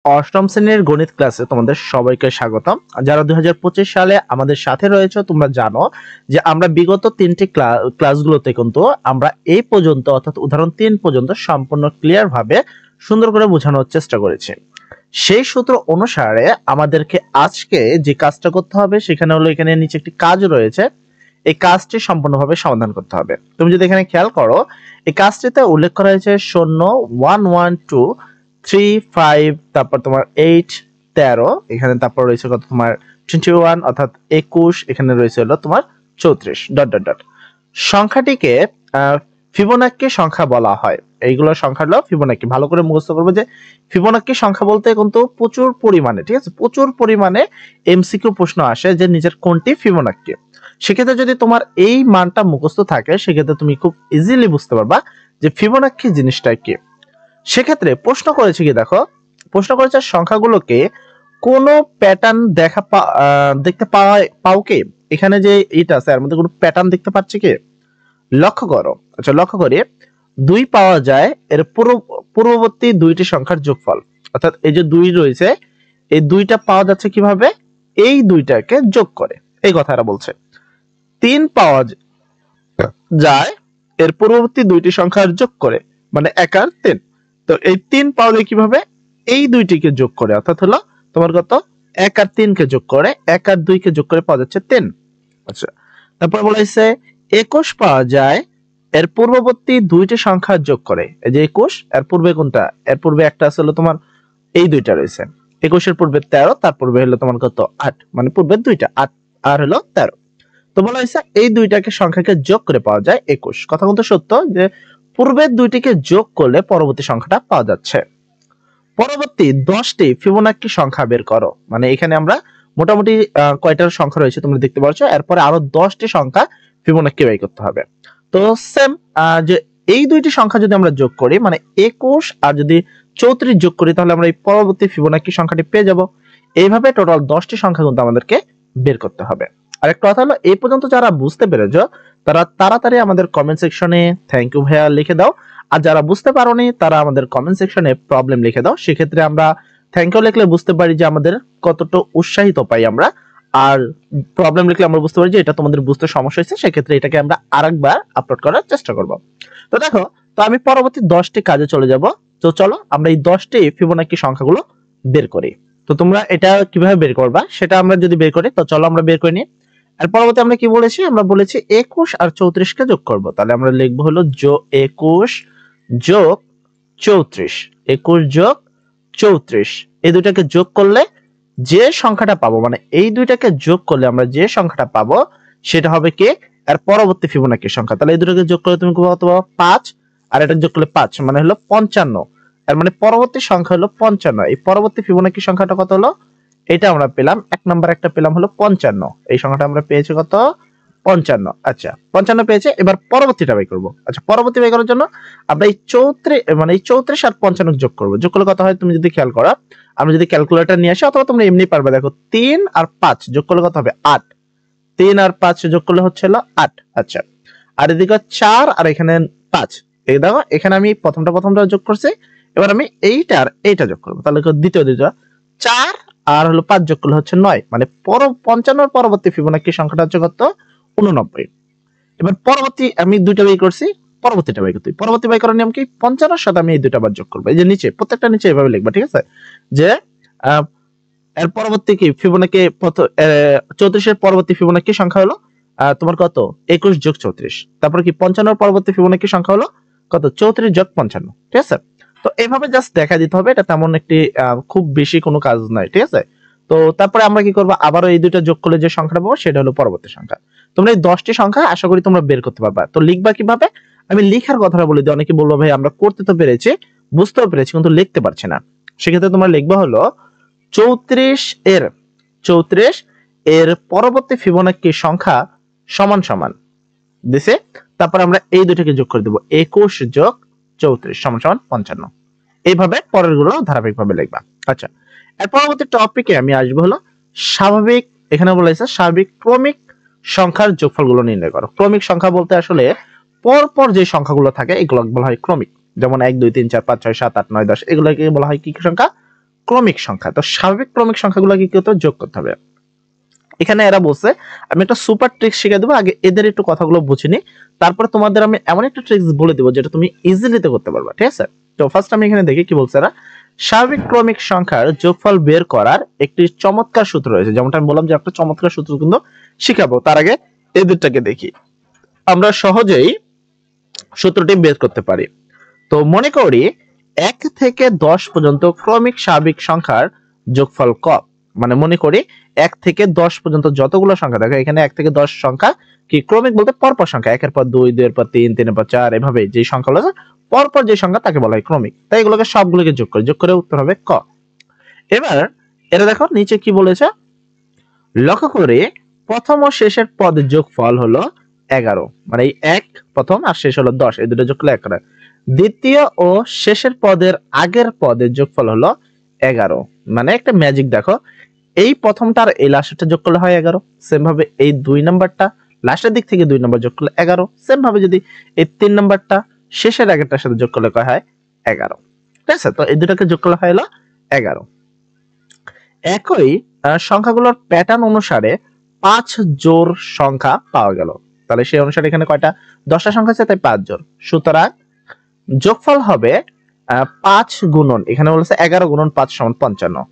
অষ্টম শ্রেণীর গণিত ক্লাসে তোমাদের সবাইকে স্বাগতম। যারা 2025 সালে আমাদের সাথে রয়েছে তোমরা জানো যে আমরা বিগত তিনটি ক্লাসগুলোতে কিন্তু আমরা এই পর্যন্ত অর্থাৎ উদাহরণ 3 পর্যন্ত সম্পূর্ণ ক্লিয়ার ভাবে সুন্দর করে বোঝানোর চেষ্টা করেছি। সেই সূত্র অনুসারে আমাদেরকে আজকে যে কাজটা করতে হবে সেখানে হলো এখানে নিচে একটি কাজ রয়েছে, এই কাজটি সম্পূর্ণভাবে সমাধান করতে হবে। তুমি যদি এখানে খেয়াল করো এই কাজটিতে উল্লেখ করা হয়েছে 0 1 1 2 3 5 তারপর তোমার 8 13 এখানে তারপর রয়েছে কত তোমার 21 অর্থাৎ 21 এখানে রয়েছে হলো তোমার 34 ডট ডট ডট সংখ্যাটিকে ফিবোনাক্কি সংখ্যা বলা হয়। এইগুলো সংখ্যা হলো ফিবোনাক্কি। ভালো করে মুখস্থ করবে যে ফিবোনাক্কি সংখ্যা বলতে কিন্তু প্রচুর পরিমাণে, ঠিক আছে, প্রচুর পরিমাণে এমসিকিউ প্রশ্ন আসে যে নিজের কোনটি ফিবোনাক্কি। সেক্ষেত্রে যদি তোমার এই মানটা মুখস্থ থাকে সেক্ষেত্রে তুমি খুব ইজিলি বুঝতে পারবা যে ফিবোনাক্কি জিনিসটা কি। সেক্ষেত্রে প্রশ্ন করেছে কি দেখো, প্রশ্ন করেছে সংখ্যাগুলোকে কোন প্যাটার্ন দেখতে পাও কি? এখানে যে এটা আছে এর মধ্যে কোনো প্যাটার্ন দেখতে পাচ্ছি কি? লক্ষ্য করো। আচ্ছা লক্ষ্য করি 2 পাওয়া যায় এর পূর্ববর্তী দুইটি সংখ্যার যোগফল, অর্থাৎ এই যে 2 রয়েছে এই দুইটা পাওয়া যাচ্ছে কিভাবে? এই দুইটাকে যোগ করে, এই কথাটা বলছে। 3 পাওয়া যায় এর পূর্ববর্তী দুইটি সংখ্যার যোগ করে, মানে 1 আর 3। তো এই 3 পাওয়া যায় কিভাবে? এই দুইটিকে যোগ করে, অর্থাৎ হলো তোমার কত 1 আর 3 কে যোগ করে 1 আর 2 কে যোগ করে পাওয়া যাচ্ছে 3। আচ্ছা তারপর বলা হয়েছে 21 পাওয়া যায় এর পূর্ববর্তী দুইটি সংখ্যা যোগ করে। এই যে 21 এর পূর্বে কোনটা? এর পূর্বে একটা আছে হলো তোমার এই দুইটা রয়েছে। 21 এর পূর্বে 13, তার পূর্বে হলো তোমার কত 8, মানে পূর্বে দুইটা 8 আর হলো 13। তো বলা হয়েছে এই দুইটাকে সংখ্যাকে যোগ করে পাওয়া যায় 21। কথা কিন্তু সত্য যে পূর্বের দুইটিকে যোগ করলে পরবর্তী সংখ্যাটা পাওয়া যাচ্ছে। পরবর্তী 10টি ফিবোনাক্কি সংখ্যা বের করো। মানে এখানে আমরা মোটামুটি কয়টার সংখ্যা রয়েছে তোমরা দেখতে পাচ্ছ, এরপরে আরো 10টি সংখ্যা ফিবোনাক্কি বের করতে হবে। তো সেম যে এই দুইটি সংখ্যা যদি আমরা যোগ করি মানে 21 আর যদি 34 যোগ করি তাহলে আমরা এই পরবর্তী ফিবোনাক্কি সংখ্যাটি পেয়ে যাব। এইভাবে টোটাল 10টি সংখ্যা কিন্তু আমাদেরকে বের করতে হবে। আরেকটা কথা হলো এই পর্যন্ত যারা বুঝতে পেরেছো তারা তাড়াতাড়ি আমাদের কমেন্ট সেকশনে থ্যাংক ইউ ভাইয়া লিখে দাও, আর যারা বুঝতে পারোনি তারা আমাদের কমেন্ট সেকশনে প্রবলেম লিখে দাও। সেক্ষেত্রে আমরা থ্যাংক ইউ লিখলে বুঝতে পারি যে আমাদের কতটা উৎসাহিত পাই আমরা, আর প্রবলেম লিখলে আমরা বুঝতে পারি যে এটা তোমাদের বুঝতে সমস্যা হয়েছে। সেক্ষেত্রে এটাকে আমরা আরেকবার আপলোড করার চেষ্টা করব। তো দেখো, তো আমি পরবর্তী 10টি কাজে চলে যাব। তো চলো আমরা এই 10টি ফিবোনাক্কি সংখ্যাগুলো বের করি। তো তোমরা এটা কিভাবে বের করবা সেটা আমরা যদি বের করি, তো চলো আমরা বের করে নিই। আর পরবর্তী আমরা কি বলেছি? আমরা বলেছি 21 আর 34 কে যোগ করব। তাহলে আমরা লিখবো হলো 21 যোগ 34, 21 যোগ 34 এই দুটাকে যোগ করলে যে সংখ্যাটা পাবো, মানে এই দুইটাকে যোগ করলে আমরা যে সংখ্যাটা পাবো সেটা হবে কি এর পরবর্তী ফিবোনাক্কি সংখ্যা। তাহলে এই দুটাকে যোগ করলে তুমি কত পাবো? 5, আর এটা যোগ করলে 5 মানে হলো 55। এর মানে পরবর্তী সংখ্যা হলো 55। এই পরবর্তী ফিবোনাক্কি সংখ্যাটা কত হলো? এটা আমরা পেলাম এক নাম্বার, একটা পেলাম হলো 55। এই সংখ্যাটা আমরা পেয়েছি কত? 55। আচ্ছা 55 পেয়েছে, এবার পরবর্তীটা বাই করব। আচ্ছা পরবর্তী বাই করার জন্য আমরা এই 34 মানে এই 34 আর 55 যোগ করব। যোগ করলে কত হয় তুমি যদি খেয়াল করো, আমরা যদি ক্যালকুলেটর নিয়ে আসি অথবা তোমরা এমনি পারবে, দেখো 3 আর 5 যোগ করলে কত হবে? 8। 3 আর 5 যোগ করলে হচ্ছে হলো 8। আচ্ছা আর এদিকে 4 আর এখানে 5, এই দেখো এখানে আমি প্রথমটা যোগ করছি, এবার আমি এইটা আর এইটা যোগ করব। তাহলে দ্বিতীয় 4 আর হলো 5 যোগ করলে হচ্ছে 9, মানে 55 এর পরবর্তী ফিবোনাক্কি সংখ্যাটা হচ্ছে কত? 89। এবার পরবর্তী আমি দুইটা বাই করছি, পরবর্তীটা বাই করতে, পরবর্তী বাই করার নিয়ম কি? 55 এর সাথে আমি এই দুইটা বার যোগ করব। এই যে নিচে প্রত্যেকটা নিচে এভাবে লিখবা, ঠিক আছে? যে এর পরবর্তী কি ফিবোনাক্কি 34 এর পরবর্তী ফিবোনাক্কি সংখ্যা হলো তোমার কত? 21 যোগ 34। তারপর কি 55 এর পরবর্তী ফিবোনাক্কি সংখ্যা হলো কত? 34 যোগ 55, ঠিক আছে? তো এইভাবে জাস্ট দেখা দিতে হবে, এটা তেমন একটি খুব বেশি কোনো কাজ নাই, ঠিক আছে? তো তারপরে আমরা কি করব? আবারও এই দুইটা যোগ করলে যে সংখ্যাটা পাবো সেটা হলো পরবর্তী সংখ্যা। তোমরা এই 10টি সংখ্যা আশা করি তোমরা বের করতে পারবা। তো লিখবা কিভাবে? আমি লিখার কথাটা বলে দিই। অনেকে বলবো ভাই আমরা করতে তো পেরেছি, বুঝতেও পেরেছি, কিন্তু লিখতে পারছি না। সেক্ষেত্রে তোমরা লিখবা হলো 34 এর পরবর্তী ফিবোনাক্কি সংখ্যা সমান সমান দিছে, তারপর আমরা এই দুটোকে যোগ করে দেব, 21 যোগ 34 সমান সমান 55। এইভাবে পরের গুলো ধারাবাহিকভাবে লিখবা। আচ্ছা এর পরবর্তী টপিকে আমি আসবো হলো স্বাভাবিক, এখানে বলা হয়েছে স্বাভাবিক ক্রমিক সংখ্যার যোগফলগুলো নির্ণয় করো। ক্রমিক সংখ্যা বলতে আসলে পরপর যে সংখ্যাগুলো থাকে এগুলো বলা হয় ক্রমিক। যেমন 1 2 3 4 5 6 7 8 9 10 এগুলোকে বলা হয় কি সংখ্যা? ক্রমিক সংখ্যা। তো স্বাভাবিক ক্রমিক সংখ্যাগুলো কি করতে হবে? যোগ করতে হবে। এখানে এরা বলছে আমি একটা সুপার ট্রিক্স শিখিয়ে দেবো, আগে এদের একটু কথাগুলো বুঝে নি, তারপরে তোমাদের আমি এমন একটা ট্রিক্স বলে দেবো যেটা তুমি ইজিলিতে করতে পারবা, ঠিক আছে? তো ফার্স্ট আমি এখানে দেখি কি বলছে এরা। স্বাভাবিক ক্রমিক সংখ্যার যোগফল বের করার একটি চমৎকার সূত্র রয়েছে। যেমনটা আমি বললাম যে একটা চমৎকার সূত্র কিন্তু শিখাবো, তার আগে এদেরটাকে দেখি। আমরা সহজেই সূত্রটি বের করতে পারি। তো মনে করি 1 থেকে 10 পর্যন্ত ক্রমিক স্বাভাবিক সংখ্যার যোগফল ক। মানে মনে করি 1 থেকে 10 পর্যন্ত যতগুলো সংখ্যা, দেখো এখানে 1 থেকে 10 সংখ্যা কি ক্রমিক বলতে পরপর সংখ্যা, 1 এর পর 2, 2 এর পর 3, 3 এর পর 4, এভাবে যে সংখ্যাগুলো আছে পরপর যে সংখ্যা তাকে বলা হয় ক্রমিক। তাই এগুলোকে সবগুলোকে যোগ করে উত্তর হবে ক। এবার এটা দেখো নিচে কি বলেছে, লক্ষ্য করে প্রথম ও শেষের পদের যোগফল হলো 11, মানে এই 1 প্রথম আর শেষ হলো 10, এই দুটো যোগ করলে 1 করে। দ্বিতীয় ও শেষের পদের আগের পদের যোগফল হলো 11, মানে একটা ম্যাজিক দেখো, এই প্রথমটার এই লাস্টেরটা যোগ করলে হয় 11, সেম ভাবে এই 2 নাম্বারটা লাস্টের দিক থেকে 2 নাম্বার যোগ করলে 11, সেম ভাবে যদি এই 3 নাম্বারটা শেষের আগেরটার সাথে যোগ করলে হয় 11, ঠিক আছে? তো এই দুটাকে যোগ করলে হয় হলো 11। একই সংখ্যাগুলোর প্যাটার্ন অনুসারে 5 জোড় সংখ্যা পাওয়া গেল। তাহলে সেই অনুসারে এখানে কয়টা? 10টা সংখ্যা আছে, তাই 5 জোড়। সুতরাং যোগফল হবে 5 গুণন, এখানে বলেছে 11 গুণন 5 সমান 55।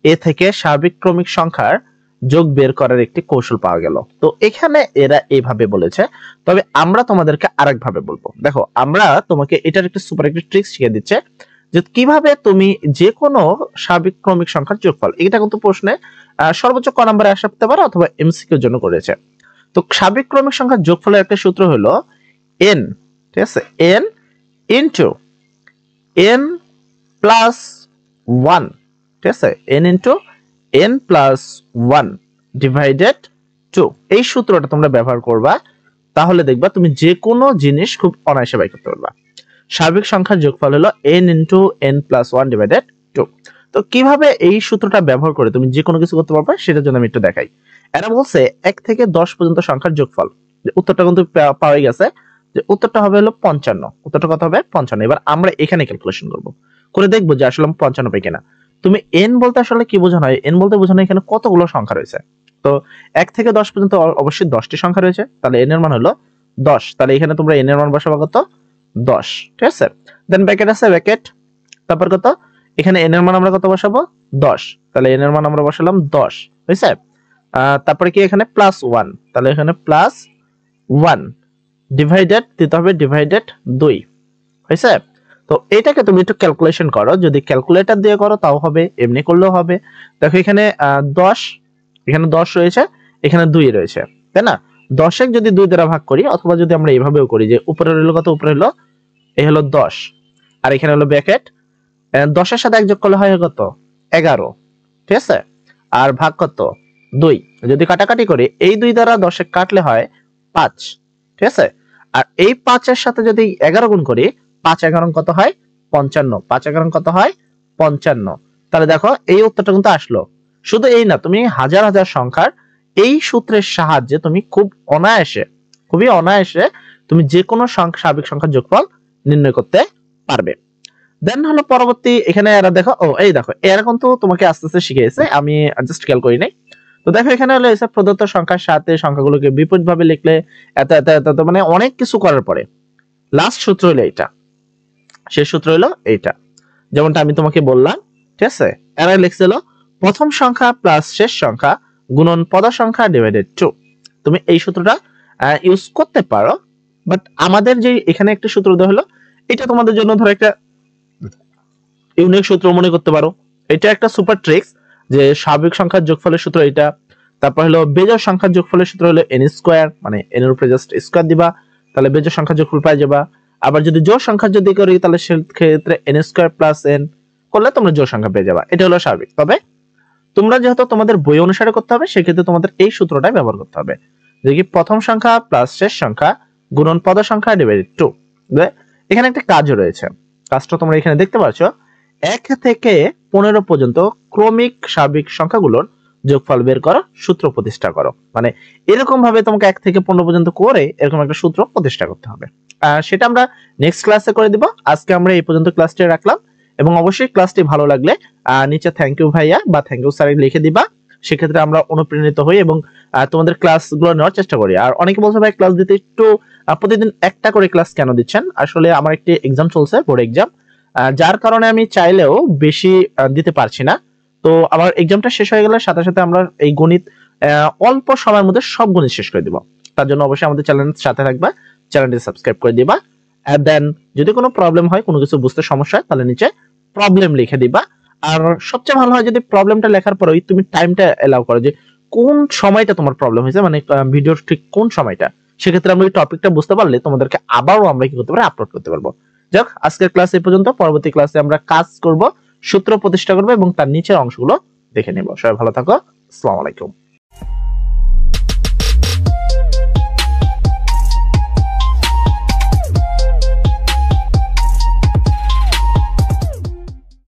এ থেকে স্বাভাবিক ক্রমিক সংখ্যার যোগ বের করার একটি কৌশল পাওয়া গেল। তো এখানে এরা এইভাবে বলেছে, তবে আমরা তোমাদেরকে আরেক ভাবে বলবো। দেখো আমরা তোমাকে এটার একটা সুপার একটা ট্রিক্স শিখিয়ে দিচ্ছে যে কিভাবে তুমি যে কোনো স্বাভাবিক ক্রমিক সংখ্যার যোগফল, এটা কিন্তু প্রশ্নে সর্বোচ্চ ক নম্বরে আসতে পারে অথবা এমসিকিউ এর জন্য করেছে। তো স্বাভাবিক ক্রমিক সংখ্যার যোগফলের একটা সূত্র হলো n, ঠিক আছে? n ইনটু n প্লাস 1, ঠিক আছে? n into n plus 1 divided 2, এই সূত্রটা তোমরা ব্যবহার করবা, তাহলে দেখবা তুমি যে কোনো জিনিস খুব অনায়াসে বাই করতে পারবা। স্বাভাবিক সংখ্যার যোগফল হলো n into n plus 1 divided 2। তো কিভাবে এই সূত্রটা ব্যবহার করে তুমি যে কোনো কিছু করতে পারবে সেটার জন্য আমি একটু দেখাই। এরা বলছে 1 থেকে 10 পর্যন্ত সংখ্যার যোগফল, উত্তরটা কিন্তু পাওয়া গেছে যে উত্তরটা হবে হলো 55। উত্তরটা কত হবে? 55। এবার আমরা এখানে ক্যালকুলেশন করব, করে দেখবো যে আসলে 55 পাই কিনা। তুমি n বলতে আসলে কি বোঝানো হয়? n বলতে বোঝানো এখানে কতগুলো সংখ্যা রয়েছে। তো 1 থেকে 10 পর্যন্ত অবশ্যই 10টি সংখ্যা রয়েছে, তাহলে n এর মান হলো 10। তাহলে এখানে তোমরা n এর মান বসাবা কত? 10, ঠিক আছে? দেন ব্র্যাকেট আছে, ব্র্যাকেট, তারপর কত? এখানে n এর মান আমরা কত বসাবো? 10, তাহলে n এর মান আমরা বসালাম 10, হইছে? তারপরে কি এখানে প্লাস 1, তাহলে এখানে প্লাস 1 ডিভাইডেড দিতে হবে ডিভাইডেড 2, হইছে? তো এটাকে তুমি একটু ক্যালকুলেশন করো, যদি ক্যালকুলেটর দিয়ে করো তাও হবে, এমনি করলেও হবে। দেখো এখানে 10, এখানে 10 রয়েছে, এখানে 2 রয়েছে, তাই না? 10 এর যদি 2 দ্বারা ভাগ করি, অথবা যদি আমরা এইভাবেও করি যে উপরে হলো কত? উপরে হলো এই হলো 10, আর এখানে হলো ব্র্যাকেট, 10 এর সাথে 1 যোগ করলে হয় কত? 11, ঠিক আছে? আর ভাগ কত? 2, যদি কাটাকাটি করি এই 2 দ্বারা 10 এ কাটলে হয় 5, ঠিক আছে? আর এই 5 এর সাথে যদি 11 গুণ করি, 5 11 কত হয়? 55, 5 11 কত হয়? 55। তাহলে দেখো এই উত্তরটা কিন্তু আসলো। শুধু এই না, তুমি হাজার হাজার সংখ্যার এই সূত্রের সাহায্যে তুমি খুবই অনায়াসে তুমি যে কোনো স্বাভাবিক সংখ্যার যোগফল নির্ণয় করতে পারবে। দেন হলো পরবর্তী, এখানে এরা দেখো, এই দেখো এরা কিন্তু তোমাকে আস্তে আস্তে শিখিয়েছে, আমি জাস্ট খেয়াল করি নাই। তো দেখো এখানে হলো এসে প্রদত্ত সংখ্যার সাথে সংখ্যাগুলোকে বিপরীত ভাবে লিখলে এত এত এত, মানে অনেক কিছু করার পরে লাস্ট সূত্র হলো এইটা, শেষ সূত্র হলো এইটা, যেমনটা আমি তোমাকে বললাম, ঠিক আছে? এরা লিখছিল প্রথম সংখ্যা প্লাস শেষ সংখ্যা গুণন পদ সংখ্যা ডিভাইডেড 2। তুমি এই সূত্রটা ইউজ করতে পারো, বাট আমাদের যে এখানে একটা সূত্র দেওয়া হলো, এটা তোমাদের জন্য ধরো একটা ইউনিক সূত্র মনে করতে পারো। এটা একটা সুপার ট্রিক্স যে স্বাভাবিক সংখ্যার যোগফলের সূত্র এটা। তারপর হলো বেজোড় সংখ্যার যোগফলের সূত্র হলো n স্কয়ার, মানে n এর উপরে জাস্ট স্কয়ার দিবা, তাহলে বেজোড় সংখ্যার যোগফল পাই যাবা। আবার যদি জোড় সংখ্যা যদি করি তাহলে সেক্ষেত্রে n স্কয়ার প্লাস n করলে তোমরা জোড় সংখ্যা পেয়ে যাবা। এটা হলো স্বাভাবিক। তবে তোমরা যেহেতু তোমাদের বই অনুসারে করতে হবে, সেক্ষেত্রে তোমাদের এই সূত্রটাই ব্যবহার করতে হবে, যে কি প্রথম সংখ্যা প্লাস শেষ সংখ্যা গুণন পদ সংখ্যা ডিভাইডেড 2। এখানে একটা কাজও রয়েছে, কাজটা তোমরা এখানে দেখতে পাচ্ছ। 1 থেকে 15 পর্যন্ত ক্রমিক স্বাভাবিক সংখ্যাগুলোর যোগফল বের করো, সূত্র প্রতিষ্ঠা করো। মানে এরকম ভাবে তোমাকে 1 থেকে 15 পর্যন্ত করে এরকম একটা সূত্র প্রতিষ্ঠা করতে হবে। সেটা আমরা নেক্সট ক্লাসে করে দিব। আজকে আমরা এই পর্যন্ত ক্লাসটি রাখলাম। এবং অবশ্যই ক্লাসটি ভালো লাগলে নিচে থ্যাংক ইউ ভাইয়া বা থ্যাংক ইউ স্যার লিখে দিবা। সেক্ষেত্রে আমরা অনুপ্রাণিত হই এবং তোমাদের ক্লাসগুলো নেওয়ার চেষ্টা করি। আর অনেকে বলছে ভাই ক্লাস দিতে একটু প্রতিদিন একটা করে ক্লাস কেন দিচ্ছেন? আসলে আমার একটি এক্সাম চলছে, বোর্ড এক্সাম, যার কারণে আমি চাইলেও বেশি দিতে পারছি না। তো আমার এক্সামটা শেষ হয়ে গেলে সাথে সাথে আমরা এই গণিত অল্প সময়ের মধ্যে সব গণিত শেষ করে দিব। তার জন্য অবশ্যই আমাদের চ্যানেলের সাথে থাকবা, চ্যানেলটি সাবস্ক্রাইব করে দিবা। এন্ড দেন যদি কোনো প্রবলেম হয়, কোনো কিছু বুঝতে সমস্যা হয়, তাহলে নিচে প্রবলেম লিখে দিবা। আর সবচেয়ে ভালো হয় যদি প্রবলেমটা লেখার পরে তুমি টাইমটা এলাও করো, যে কোন সময়টা তোমার প্রবলেম হয়েছে, মানে ভিডিওর ঠিক কোন সময়টা। সেক্ষেত্রে আমরা এই টপিকটা বুঝতে পারলে তোমাদেরকে আবারও আমরা কি করতে পারবো, আপলোড করতে পারবো। যাক, আজকের ক্লাস এই পর্যন্ত। পরবর্তী ক্লাসে আমরা কাজ করব, সূত্র প্রতিষ্ঠা করবো এবং তার নিচের অংশগুলো দেখে নেব। সবাই ভালো থাকো। আসসালামু আলাইকুম।